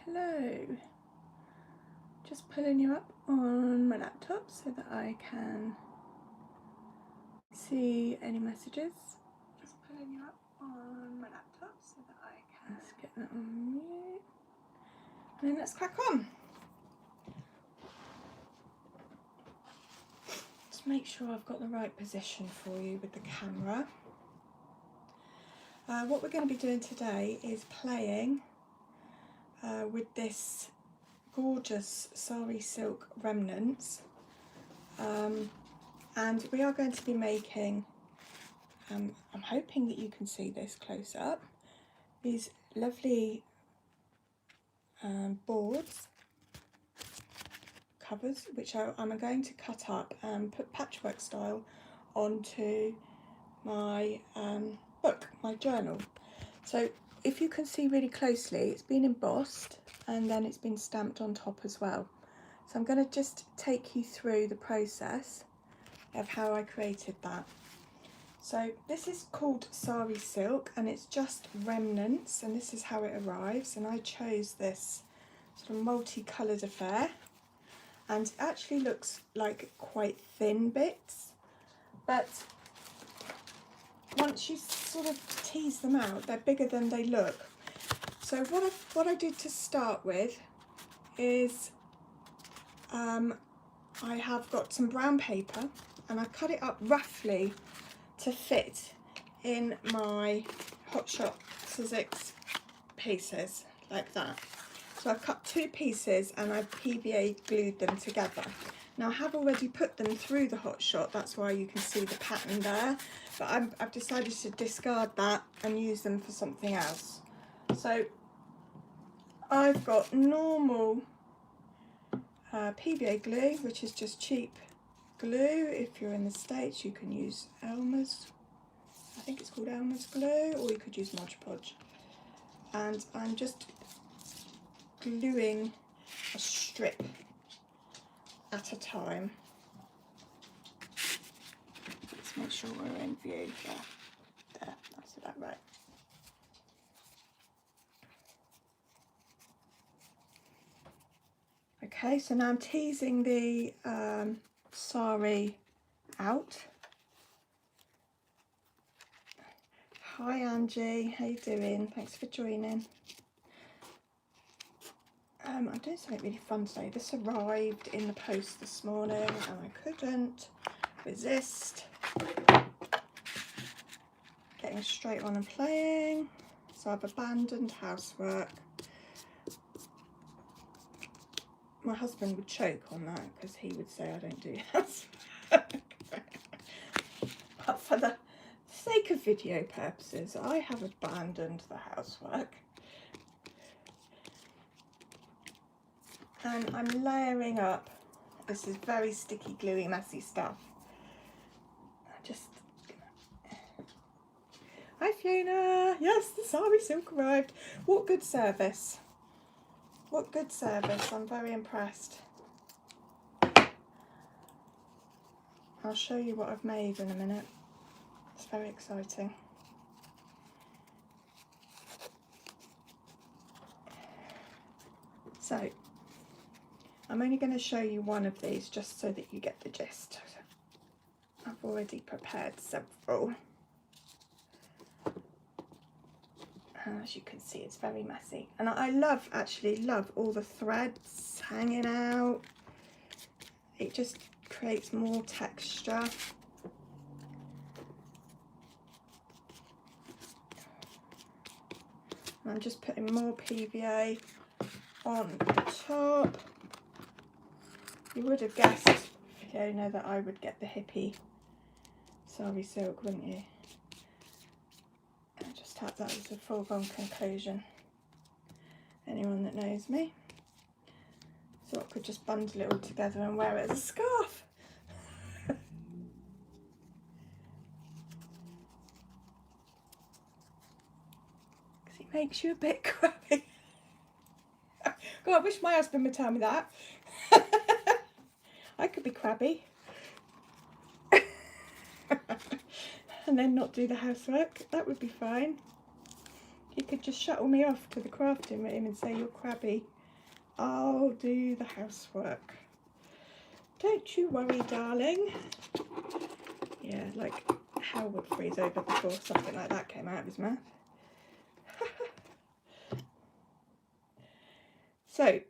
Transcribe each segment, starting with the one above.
hello. Just pulling you up on my laptop so that I can see any messages. Just pulling you up on my laptop so that I can. Let's get that on mute. And then let's crack on. Just make sure I've got the right position for you with the camera. What we're going to be doing today is playing with this gorgeous Sari silk remnants, and we are going to be making, I'm hoping that you can see this close up, these lovely boards, covers, which I'm going to cut up and put patchwork style onto my book, my journal. So if you can see really closely, it's been embossed and then it's been stamped on top as well. So I'm going to just take you through the process of how I created that. So this is called Sari silk and it's just remnants, and this is how it arrives. And I chose this sort of multicoloured affair, and it actually looks like quite thin bits, but once you sort of tease them out, they're bigger than they look. So what I did to start with is I have got some brown paper and I cut it up roughly to fit in my Hot Shot Sizzix pieces like that. So I've cut two pieces and I've PVA glued them together. Now I have already put them through the Hot Shot, that's why you can see the pattern there, but I've decided to discard that and use them for something else. So I've got normal PVA glue, which is just cheap glue. If you're in the States, you can use Elmer's, I think it's called Elmer's glue, or you could use Mod Podge. And I'm just gluing a strip at a time. Let's make sure we're in view. There, that's about right. Okay, so now I'm teasing the Sari out. Hi Angie, how you doing? Thanks for joining. I'm doing something really fun today. This arrived in the post this morning and I couldn't resist getting straight on and playing. So I've abandoned housework. My husband would choke on that because he would say I don't do housework. But for the sake of video purposes, I have abandoned the housework. And I'm layering up. This is very sticky, gluey, messy stuff. Hi Fiona. Yes, the Sari silk arrived. What good service. What good service. I'm very impressed. I'll show you what I've made in a minute. It's very exciting. So I'm only going to show you one of these just so that you get the gist. I've already prepared several. As you can see, it's very messy. And I actually love all the threads hanging out. It just creates more texture. And I'm just putting more PVA on the top. You would have guessed, Fiona, that I would get the hippie Sari silk, wouldn't you? I just had that as a foregone conclusion. Anyone that knows me. So I could just bundle it all together and wear it as a scarf. Because it makes you a bit crabby. God, I wish my husband would tell me that. I could be crabby. And then not do the housework. That would be fine. You could just shuttle me off to the crafting room and say you're crabby. I'll do the housework. Don't you worry, darling. Yeah, like hell would freeze over before something like that came out of his mouth. So,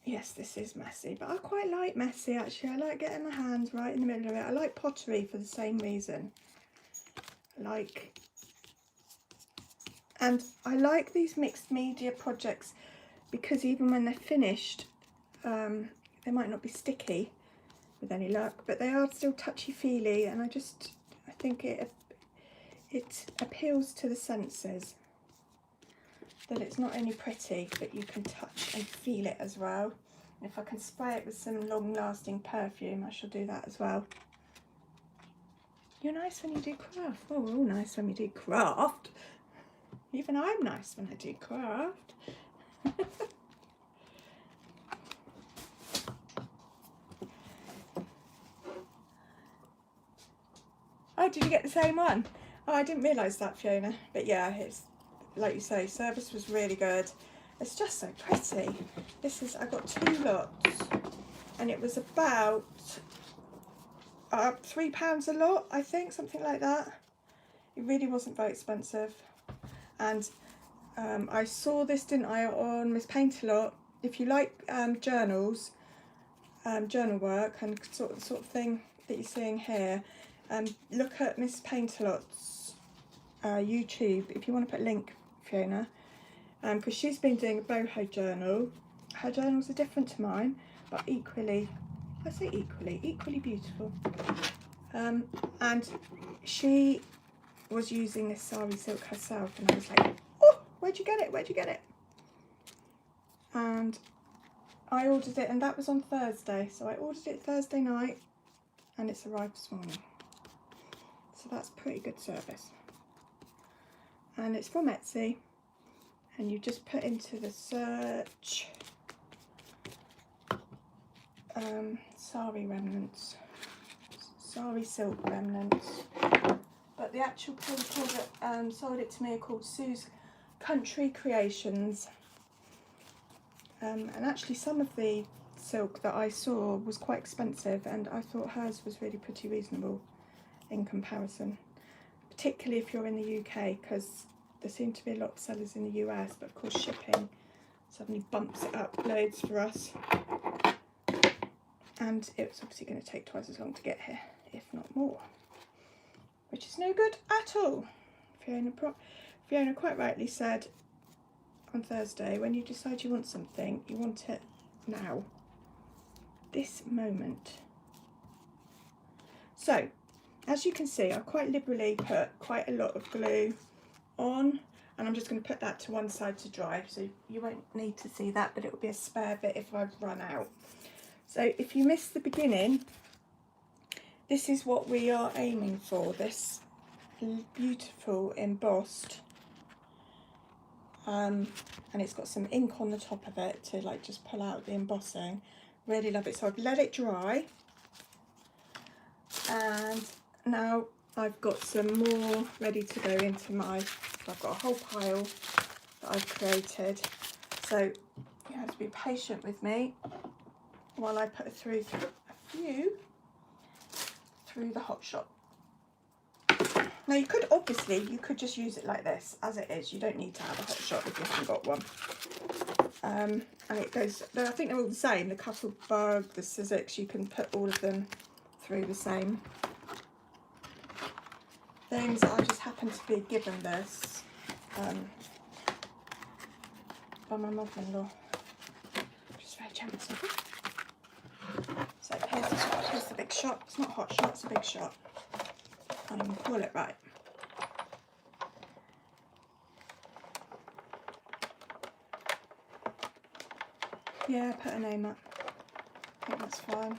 yes, this is messy, but I quite like messy actually. I like getting my hands right in the middle of it. I like pottery for the same reason. And I like these mixed media projects because even when they're finished, they might not be sticky with any luck, but they are still touchy-feely, and I think it appeals to the senses that it's not only pretty, but you can touch and feel it as well. And if I can spray it with some long-lasting perfume, I shall do that as well. You're nice when you do craft. Oh, we're all nice when we do craft. Even I'm nice when I do craft. Oh, did you get the same one? Oh, I didn't realise that, Fiona. But yeah, it's like you say, service was really good. It's just so pretty. I got 2 lots, and it was about £3 a lot, I think, something like that. It really wasn't very expensive. And I saw this, didn't I, on Miss Paint-A-Lot. If you like journals, journal work and sort of thing that you're seeing here, look at Miss Paint-A-Lot's YouTube, if you want to put a link, Fiona, because she's been doing a boho journal. Her journals are different to mine, but equally, I say equally beautiful. And she was using this Sari silk herself, and I was like, oh, where'd you get it? And I ordered it, and that was on Thursday, so I ordered it Thursday night, and it's arrived this morning. So that's pretty good service. And it's from Etsy, and you just put into the search Sari remnants, Sari silk remnants. But the actual people that sold it to me are called Sue's Country Creations. And actually some of the silk that I saw was quite expensive, and I thought hers was really pretty reasonable in comparison, particularly if you're in the UK, because there seem to be a lot of sellers in the US, but of course shipping suddenly bumps it up loads for us, and it was obviously going to take twice as long to get here, if not more, which is no good at all. Fiona quite rightly said on Thursday, when you decide you want something, you want it now, this moment. So as you can see, I quite liberally put quite a lot of glue on, and I'm just going to put that to one side to dry, so you won't need to see that, but it will be a spare bit if I've run out. So if you missed the beginning, this is what we are aiming for, this beautiful embossed, and it's got some ink on the top of it to like just pull out the embossing. Really love it. So I've let it dry, and now I've got some more ready to go into I've got a whole pile that I've created. So you have to be patient with me while I put through a few through the Hot Shot. Now you could just use it like this as it is. You don't need to have a Hot Shot if you haven't got one. And it goes, I think they're all the same, the Cuttlebug, the Sizzix, you can put all of them through the same things. I just happen to be given this by my mother-in-law, which is very generous of her. So here's the big shot. It's not Hot Shot, it's a big shot. Can't even call it right. Yeah, put her name up. I think that's fine.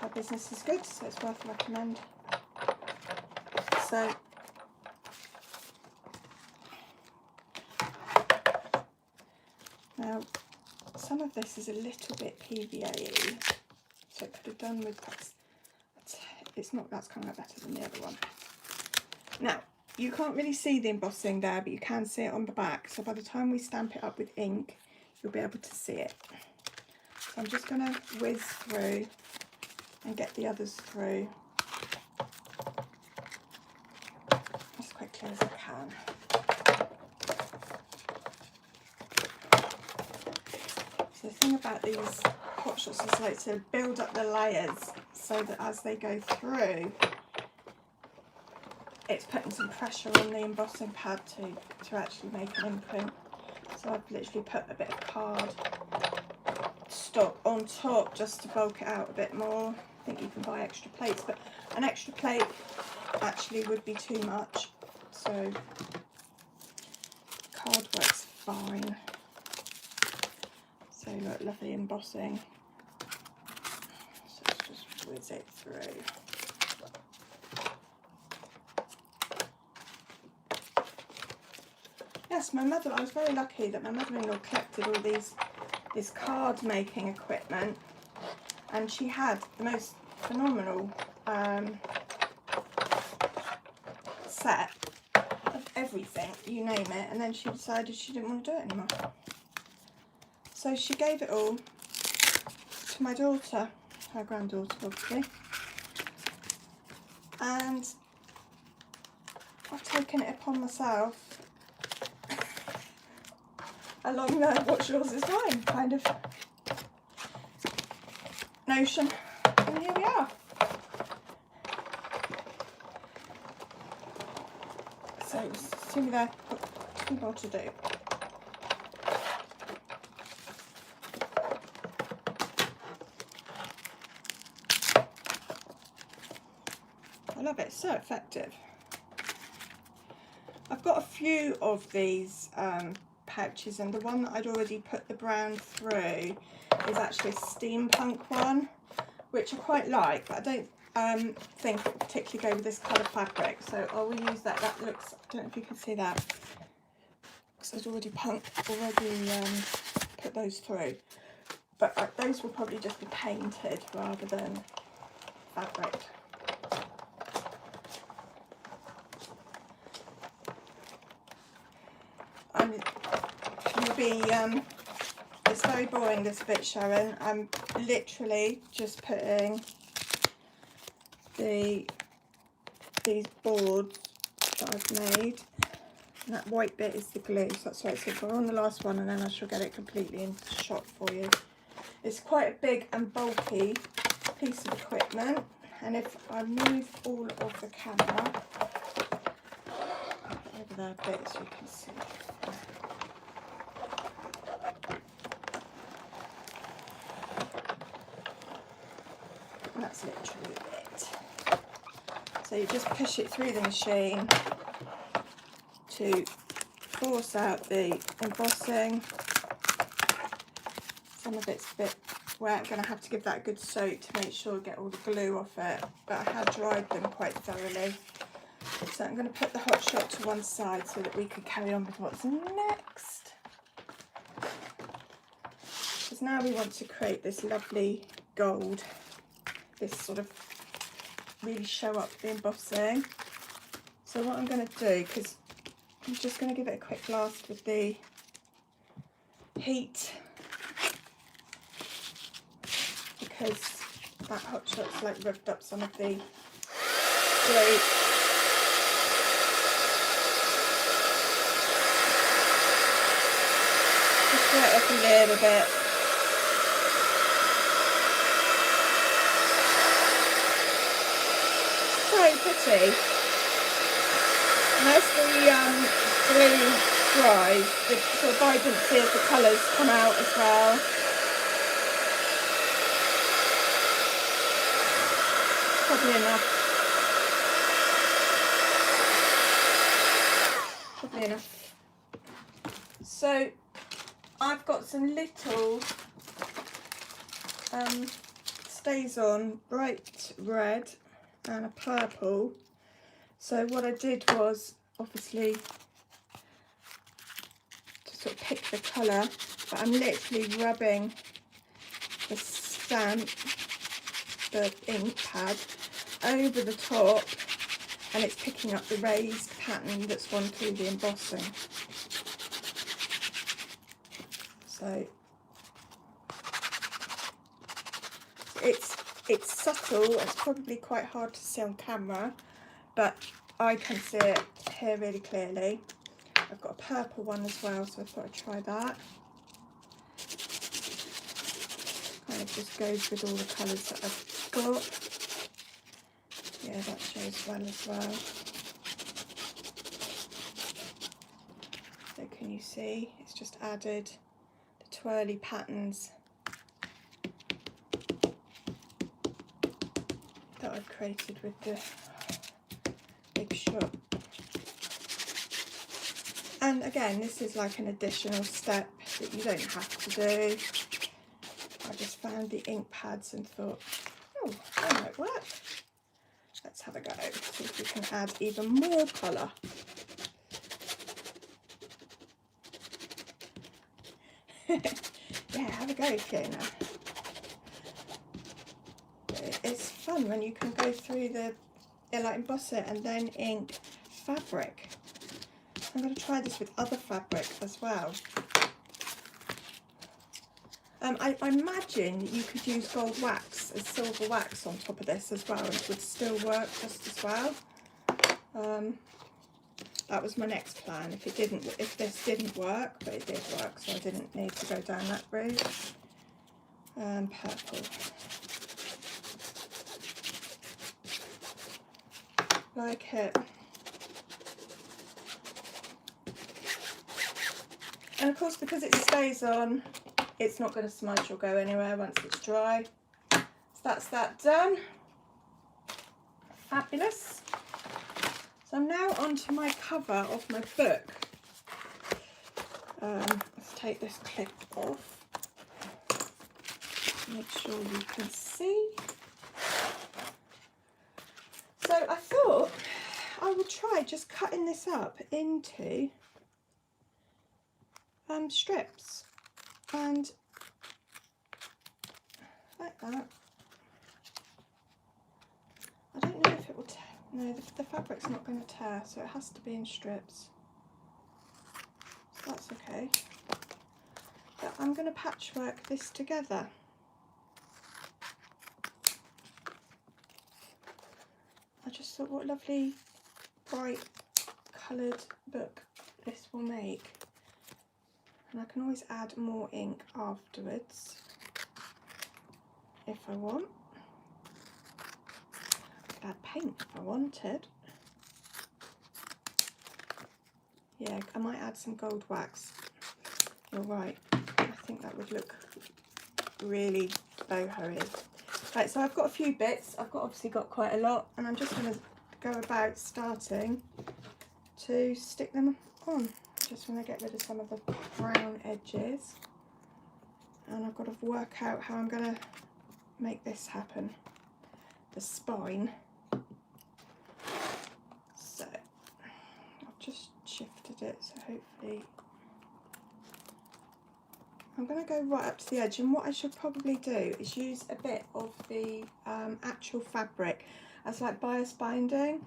Her business is good, so it's worth a recommend. So now some of this is a little bit PVA-y, so it could have done with that. It's not, that's coming out better than the other one. Now you can't really see the embossing there, but you can see it on the back, so by the time we stamp it up with ink, you'll be able to see it. So I'm just going to whiz through and get the others through as quickly as I can. So the thing about these hot shots is like to build up the layers so that as they go through, it's putting some pressure on the embossing pad to actually make an imprint. So I've literally put a bit of card stock on top just to bulk it out a bit more. I think you can buy extra plates, but an extra plate actually would be too much. So card works fine. So look, lovely embossing. So let's just whiz it through. Yes, I was very lucky that my mother-in-law collected all this card making equipment, and she had the most phenomenal set of everything, you name it, and then she decided she didn't want to do it anymore. So she gave it all to my daughter, her granddaughter obviously, and I've taken it upon myself along the what's yours is mine kind of notion, and here we are. So see me there, two more to do. I love it, it's so effective. I've got a few of these pouches, and the one that I'd already put the brown through is actually a steampunk one, which I quite like, but I don't think it will particularly go with this colour fabric, so I will use that. That looks, I don't know if you can see that, because I've already put those through, but those will probably just be painted rather than fabric. It's very boring this bit, Sharon. I'm literally just putting these boards that I've made, and that white bit is the glue, so that's why it's good. We're on the last one, and then I shall get it completely into shot for you. It's quite a big and bulky piece of equipment, and if I move all of the camera over there a bit so you can see. And that's literally it. So you just push it through the machine to force out the embossing. Some of it's a bit wet. I'm going to have to give that a good soak to make sure I get all the glue off it, but I have dried them quite thoroughly. So I'm going to put the hot shot to one side so that we can carry on with what's next. Because now we want to create this lovely gold, this sort of really show up the embossing. So what I'm going to do, because I'm just going to give it a quick blast with the heat, because that hot shot's like rubbed up some of the glue. Just stir it up a little bit. So pretty. And as the glue dries, the sort of vibrancy of the colours come out as well. Probably enough. Probably enough. So I've got some little stays on bright red and a purple. So what I did was obviously to sort of pick the colour, but I'm literally rubbing the stamp, the ink pad, over the top, and it's picking up the raised pattern that's gone through the embossing. So So it's subtle, it's probably quite hard to see on camera, but I can see it here really clearly. I've got a purple one as well, so I thought I'd try that. Kind of just goes with all the colours that I've got. Yeah, that shows well as well. So can you see, it's just added the twirly patterns that I've created with the big shot. And again, this is like an additional step that you don't have to do. I just found the ink pads and thought, oh, that might work. Let's have a go, see if we can add even more colour. Yeah, have a go, Fiona. It's fun when you can go through the, like emboss it and then ink fabric. I'm going to try this with other fabric as well. I imagine you could use gold wax as silver wax on top of this as well, and it would still work just as well. That was my next plan if this didn't work, but it did work, so I didn't need to go down that route. Purple. Like it. And of course, because it stays on, it's not going to smudge or go anywhere once it's dry. So that's that done. Fabulous. So I'm now onto my cover of my book. Let's take this clip off. Make sure you can see. So I thought I would try just cutting this up into strips, and like that. I don't know if it will tear. No, the fabric's not going to tear, so it has to be in strips. So that's okay. But I'm going to patchwork this together. I just thought what a lovely bright coloured book this will make. And I can always add more ink afterwards if I want. I could add paint if I wanted. Yeah, I might add some gold wax. You're right. I think that would look really boho-y. Right, so I've got a few bits. I've obviously got quite a lot, and I'm just going to go about starting to stick them on. Just want to get rid of some of the brown edges, and I've got to work out how I'm going to make this happen, the spine. So I've just shifted it, so hopefully I'm going to go right up to the edge, and what I should probably do is use a bit of the actual fabric as like bias binding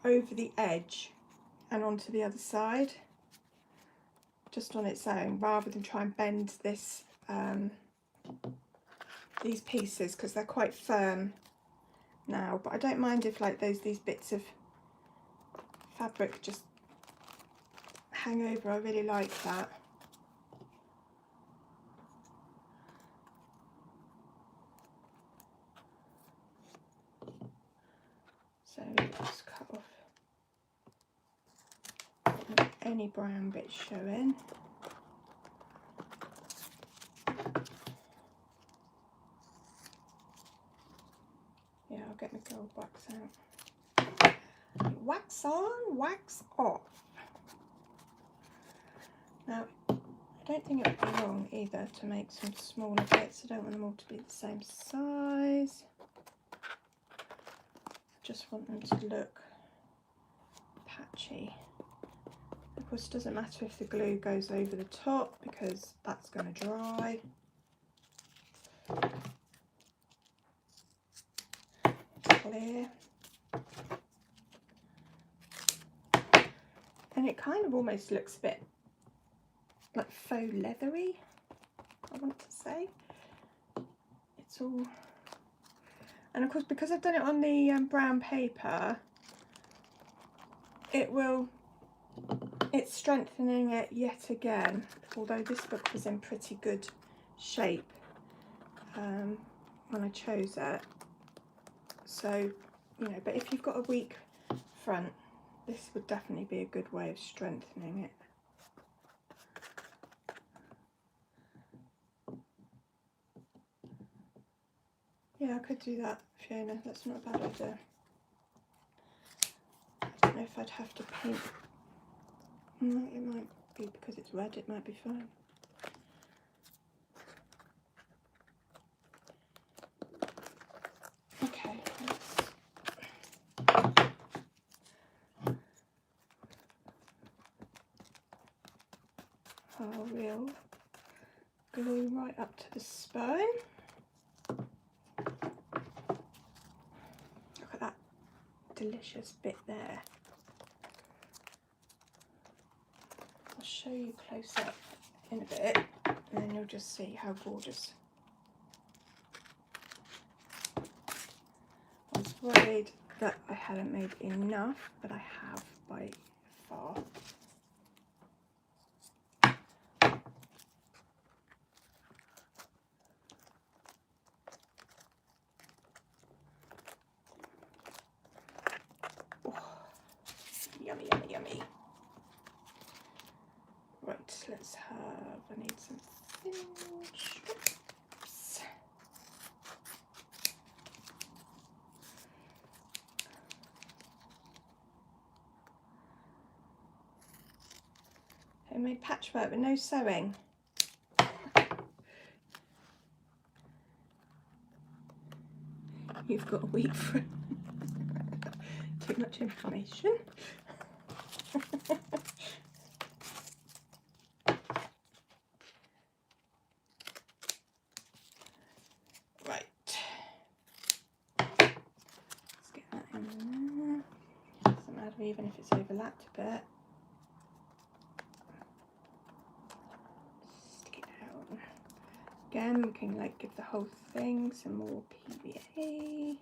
over the edge and onto the other side, just on its own, rather than try and bend this these pieces, because they're quite firm now. But I don't mind if like these bits of fabric just hang over. I really like that. So just cut off any brown bits showing. Yeah, I'll get my gold wax out. Wax on, wax off. Now, I don't think it would be wrong either to make some smaller bits. I don't want them all to be the same size. Just want them to look patchy. Of course, it doesn't matter if the glue goes over the top, because that's going to dry. Clear. And it kind of almost looks a bit like faux leathery. I want to say. It's all, and of course because I've done it on the brown paper, it's strengthening it yet again, although this book was in pretty good shape when I chose it. So, you know, but if you've got a weak front, this would definitely be a good way of strengthening it. Yeah, I could do that, Fiona. That's not a bad idea. I don't know if I'd have to paint. No, it might be because it's red, it might be fine. Okay, I will glue right up to the spine. Look at that delicious bit there. I'll show you close up in a bit, and then you'll just see how gorgeous. I was worried that I hadn't made enough, but I have by far. Yummy, yummy, yummy. Right, let's have, I need some thin strips. Homemade patchwork with no sewing. You've got a week for too much information. Right. Let's get that in there. Doesn't matter even if it's overlapped a bit. Stick it down. Again, we can like give the whole thing some more PVA.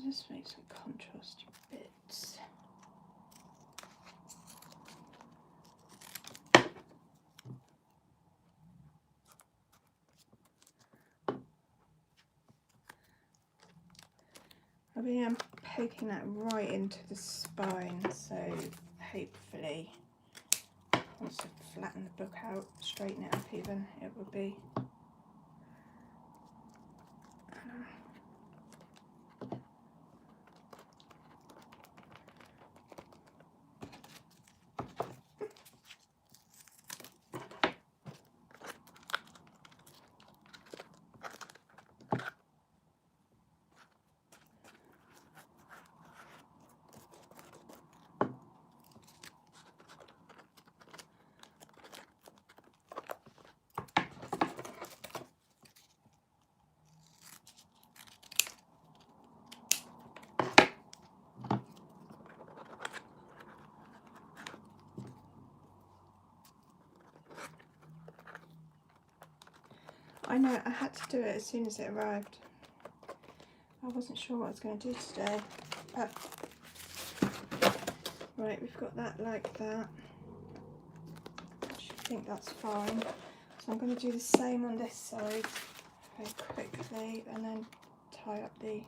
Just make some contrasty bits. I mean, I'm poking that right into the spine, so hopefully once I flatten the book out, straighten it up even, it will be. I know, I had to do it as soon as it arrived. I wasn't sure what I was going to do today, but right, we've got that like that. I should think that's fine. So I'm going to do the same on this side very quickly and then tie up the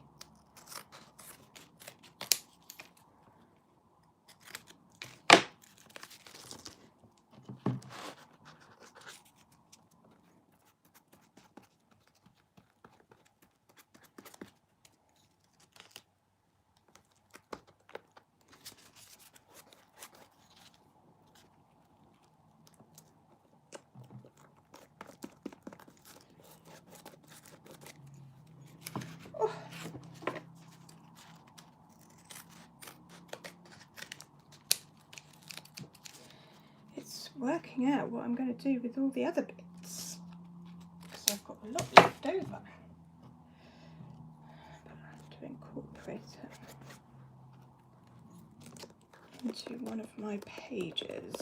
working out what I'm going to do with all the other bits, because I've got a lot left over, but I have to incorporate it into one of my pages.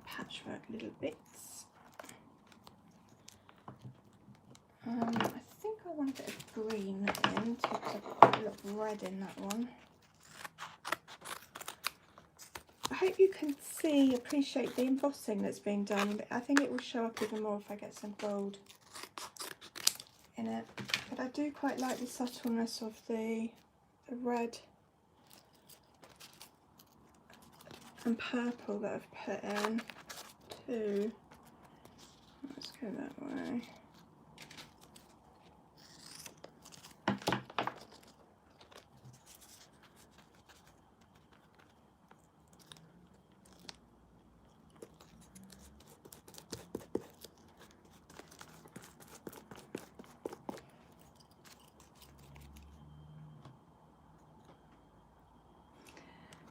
Patchwork little bits. I think I want a bit of green in, because I've got a lot of red in that one. I hope you can appreciate the embossing that's been done, but I think it will show up even more if I get some gold in it. But I do quite like the subtleness of the red and purple that I've put in too. Let's go that way.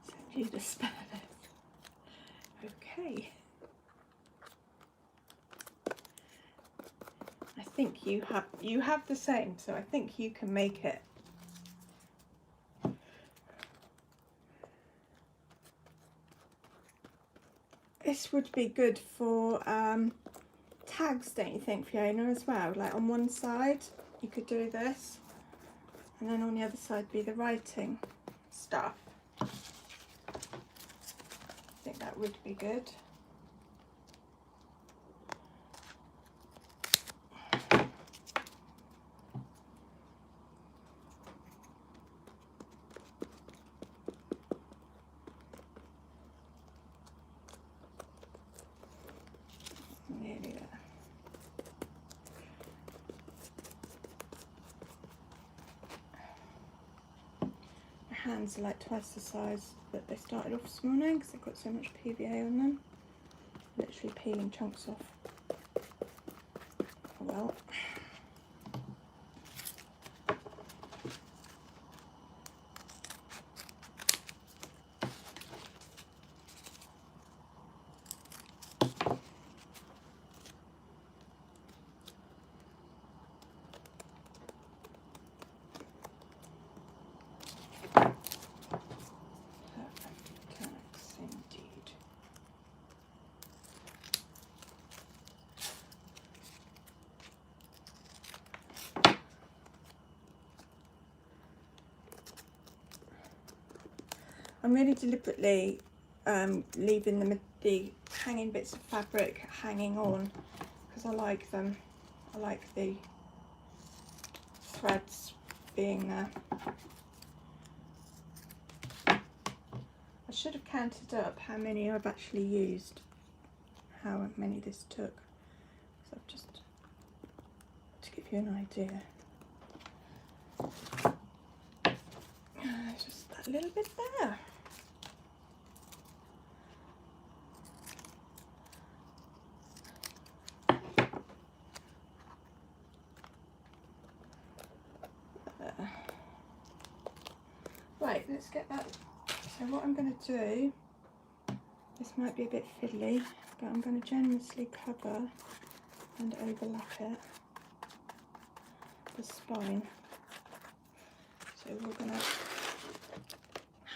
Send you the spare. Okay. I think you have the same, so I think you can make it. This would be good for tags, don't you think, Fiona, as well? Like on one side you could do this, and then on the other side be the writing stuff. I think that would be good. Nearly there. My hands are like twice the size that they started off this morning because I've got so much PVA on them. Literally peeling chunks off. Oh well. I'm really deliberately leaving the hanging bits of fabric hanging on because I like them. I like the threads being there. I should have counted up how many I've actually used, how many this took. So I've just to give you an idea. Just that little bit there. Right, let's get that. So what I'm going to do, this might be a bit fiddly, but I'm going to generously cover and overlap it, the spine. So we're going to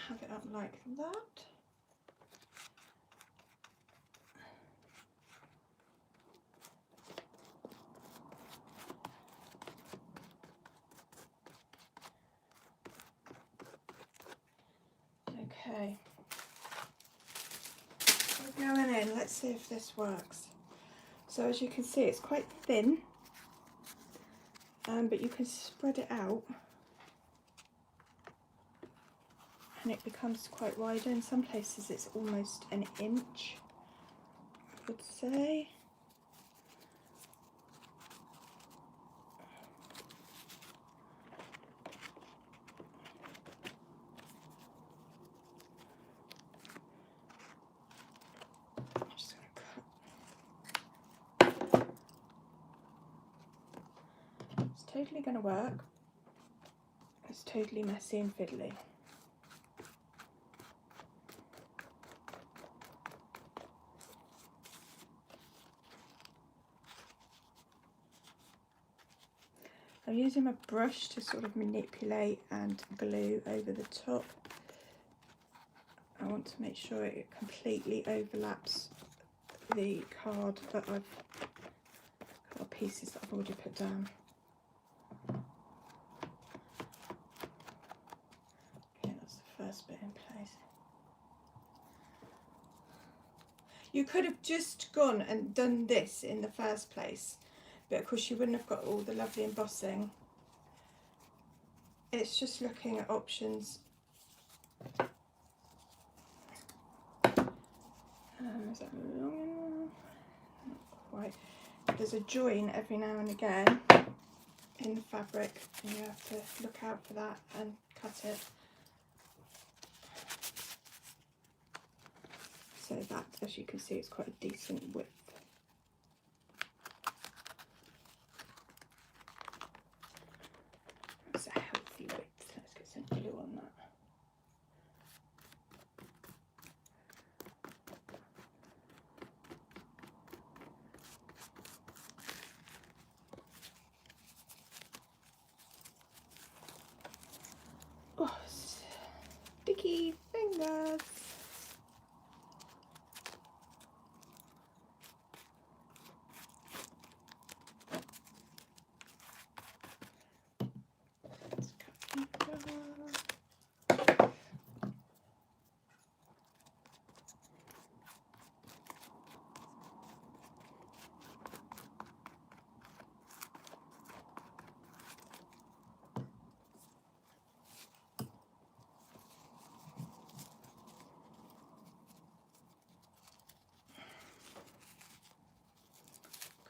have it up like that. again. Let's see if this works. So as you can see, it's quite thin, but you can spread it out and it becomes quite wider. In some places it's almost an inch, I would say. Totally going to work. It's totally messy and fiddly. I'm using my brush to sort of manipulate and glue over the top. I want to make sure it completely overlaps the card that I've got, pieces that I've already put down. First bit in place. You could have just gone and done this in the first place, but of course you wouldn't have got all the lovely embossing. It's just looking at options. Is that long enough? Not quite. There's a join every now and again in the fabric, and you have to look out for that and cut it. So that, as you can see, it's quite a decent width. It's a healthy width. Let's get some glue on that. Oh, sticky fingers.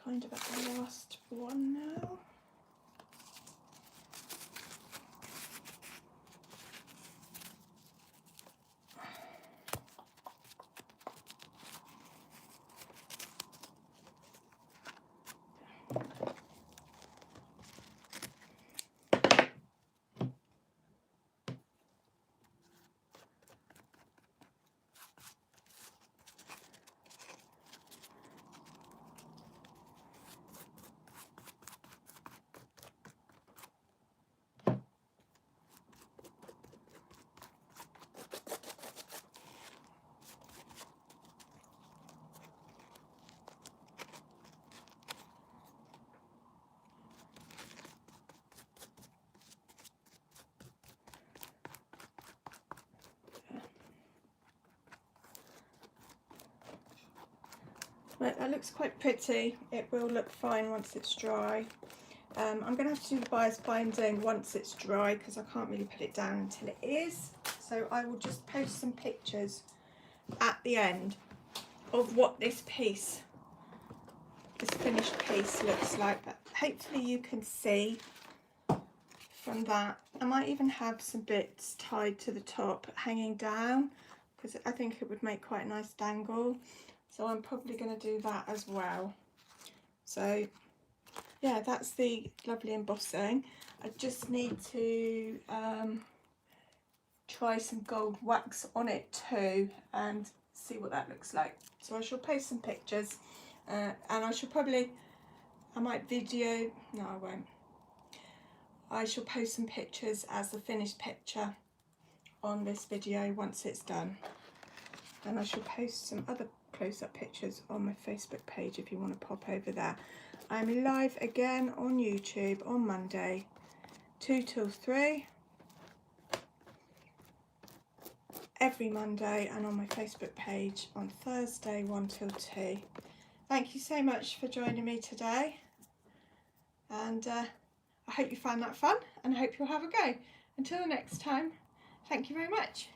Kind of at the last one now. Right, that looks quite pretty. It will look fine once it's dry. I'm going to have to do the bias binding once it's dry because I can't really put it down until it is. So I will just post some pictures at the end of what this piece, this finished piece looks like. But hopefully you can see from that. I might even have some bits tied to the top hanging down because I think it would make quite a nice dangle. So I'm probably going to do that as well. So yeah, that's the lovely embossing. I just need to try some gold wax on it too and see what that looks like. So I shall post some pictures and I shall probably, I might video, no I won't. I shall post some pictures as the finished picture on this video once it's done. And I shall post some other close-up pictures on my Facebook page if you want to pop over there. I'm live again on YouTube on Monday, 2 till 3, every Monday, and on my Facebook page on Thursday 1 till 2. Thank you so much for joining me today, and I hope you found that fun, and I hope you'll have a go. Until next time, thank you very much.